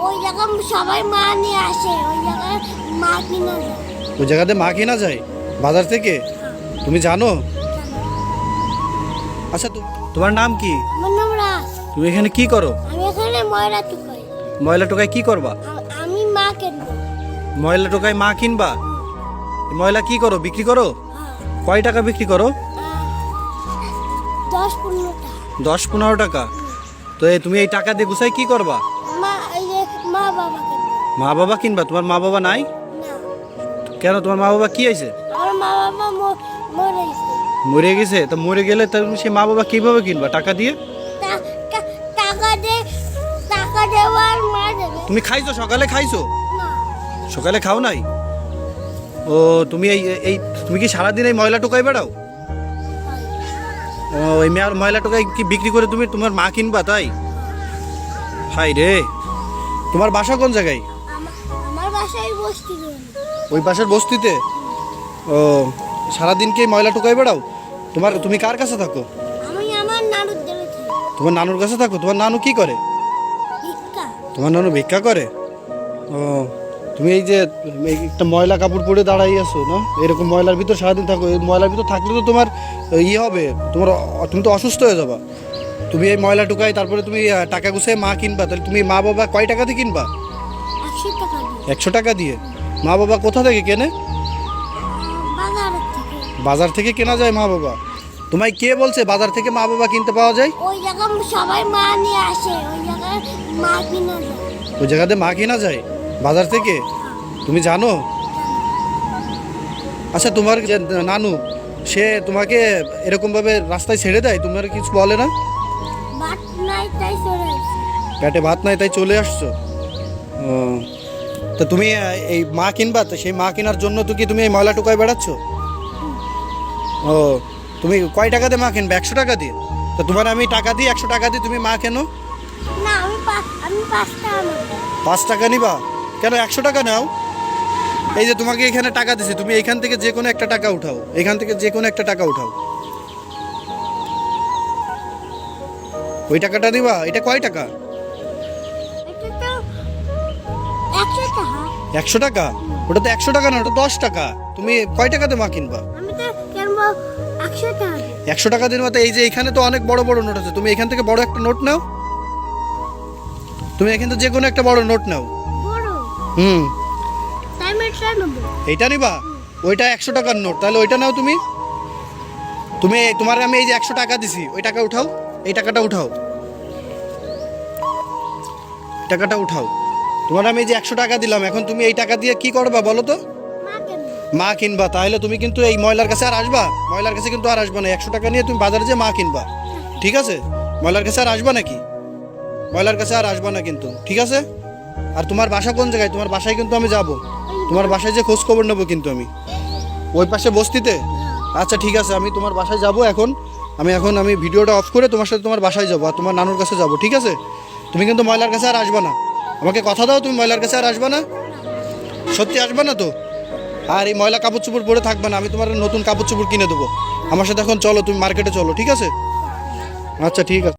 ওই জায়গা সবাই মা নিয়ে আসে, ওই জায়গায় মা কিনা যায়। ওই জায়গাতে মা কিনা যায় বাজার থেকে? তুমি জানো? আচ্ছা, তোমার নাম কি? আমার নাম রাজ। তুমি এখানে কি করো? আমি এখানে ময়লা টুকাই। ময়লা টোকায় কি করবা? আমি মা কিনবো। ময়লা টোকায় মা কিনবা? এই ময়লা কি করো, বিক্রি করো? কয় টাকা বিক্রি করো? 10-15 টাকা। 10-15 টাকা? তো তুমি এই টাকা দিয়ে গুছাই কি করবা? মা এই যে মা বাবা কিনবো। মা বাবা কিনবা? তোমার মা বাবা নাই? না, কেন, তোমার মা বাবা কি হয়েছে? আমার মা বাবা মরে গেছে। মরে গেছে? তো মরে গেলে তুমি সেই মা বাবা কিভাবে কিনবা টাকা দিয়ে? টাকা দেওয়ার মা দেবে। তুমি খাইছো? সকালে খাইছো? না, সকালে খাও নাই? ও, তুমি এই তুমি কি সারাদিন এই ময়লা টোকাই বেড়াও? ও, এই ময়লা টোকাই কি বিক্রি করে তুমি তোমার মা কিনবা তাই? হাই রে, তোমার বাসা কোন জায়গায়? আমার বাসায় বসতি। ওই পাশের বস্তিতে? ও, সারাদিন কি এই ময়লা টোকাই বেড়াও? তুমি কার কাছে থাকো? আমি আমার নানুর দেবে থাকি। তোমার নানুর কাছে থাকো? তোমার নানু কি করে? ভিক্ষা। তোমার নানু ভিক্ষা করে? ও, তুমি এই যে একটা ময়লা কাপড় পরে দাঁড়াই আছো না, এরকম ময়লার ভিতর সারাদিন থাকো। এই ময়লার ভিতর থাকলে তো তোমার হবে, তুমি তো অসুস্থ হয়ে যাবা। তুমি এই ময়লা টুকাই তারপরে তুমি টাকা গুছিয়ে মা কিনবা, তাহলে তুমি মা বাবা কয় টাকা দিয়ে কিনবা? 100 টাকা দিয়ে। 100 টাকা দিয়ে? মা বাবা কোথা থেকে কেনে? বাজার থেকে। বাজার থেকে কেনা যায় মা বাবা? তোমায় কে বলছে বাজার থেকে মা বাবা কিনতে পাওয়া যায়? ওই জায়গা সবাই মা নিয়ে আসে, ওই জায়গায় মা কিনা যায়। ওই জায়গাতে মা কিনা যায় বাজার থেকে? তুমি জানো? আচ্ছা, তোমার যে নানু, সে তোমাকে এরকমভাবে রাস্তায় ছেড়ে দেয়, তোমার কিছু বলে না? ভাত নাই তাই চলে আসে। পেটে ভাত নাই তাই চলে আসছো? ও, তো তুমি এই মা কিনবা, তো সেই মা কেনার জন্য তো কি তুমি এই ময়লা টুকায় বেড়াচ্ছ? ও, তুমি কয় টাকা দিয়ে মা কিনবে? 100 টাকা দিয়ে? তো তোমার আমি টাকা দিই, 100 টাকা দিয়ে তুমি মা কেনো? না, আমি 5 টাকা নেব। 5 টাকা নিবা? কেন 100 টাকা নাও? এই যে তোমাকে এখানে টাকা দিছি, তুমি এখান থেকে যে কোনো একটা টাকা উঠাও, এখান থেকে যে কোনো একটা টাকা উঠাও। ওই টাকাটা দিবা? এটা কয় টাকা? এটা তো 100 টাকা। 100 টাকা? ওটা তো 100 টাকা না, ওটা 10 টাকা। তুমি কয় টাকাতে মা কিনবা? আমি তো কিনবো 100 টাকা দিয়ে। 100 টাকা দিন মতো? এই যে এখানে তো অনেক বড় বড় নোট আছে, তুমি এখান থেকে বড় একটা নোট নাও। তুমি এখান থেকে যে কোনো একটা বড় নোট নাও। বড়? হুম। তাই আমি এটা নেব। এইটা নিবা? ওইটা 100 টাকার নোট, তাহলে ওইটা নাও। তুমি তোমার আমি এই যে 100 টাকা দিছি, ওই টাকা উঠাও, এই টাকাটা উঠাও, টাকাটা উঠাও। তোমার আমি এই যে 100 টাকা দিলাম, এখন তুমি এই টাকা দিয়ে কি করবা বলো তো? মা কিনবো। মা কিনবা? তাহলে তুমি কিন্তু এই ময়লার কাছে আর আসবা? ময়লার কাছে কিন্তু আর আসবা না। 100 টাকা নিয়ে তুমি বাজারে যে মা কিনবা, ঠিক আছে? ময়লার কাছে আর আসবা নাকি? ময়লার কাছে আর আসবা না কিন্তু, ঠিক আছে? আর তোমার বাসা কোন জায়গায়? তোমার বাসায় কিন্তু আমি যাব, তোমার বাসায় যে খোঁজ খবর নেবো কিন্তু আমি। ওই পাশে বস্তিতে? আচ্ছা, ঠিক আছে, আমি তোমার বাসায় যাব এখন। আমি ভিডিওটা অফ করে তোমার সাথে তোমার বাসায় যাবো আর তোমার নানুর কাছে যাব, ঠিক আছে? তুমি কিন্তু ময়লার কাছে আর আসবা না। আমাকে কথা দাও, তুমি ময়লার কাছে আর আসবা না? সত্যি আসবা না তো? আর এই ময়লা কাপড় চোপড় পরে থাকবে না, আমি তোমার নতুন কাপড় চোপড় কিনে দেবো। আমার সাথে এখন চলো, তুমি মার্কেটে চলো, ঠিক আছে? আচ্ছা, ঠিক আছে।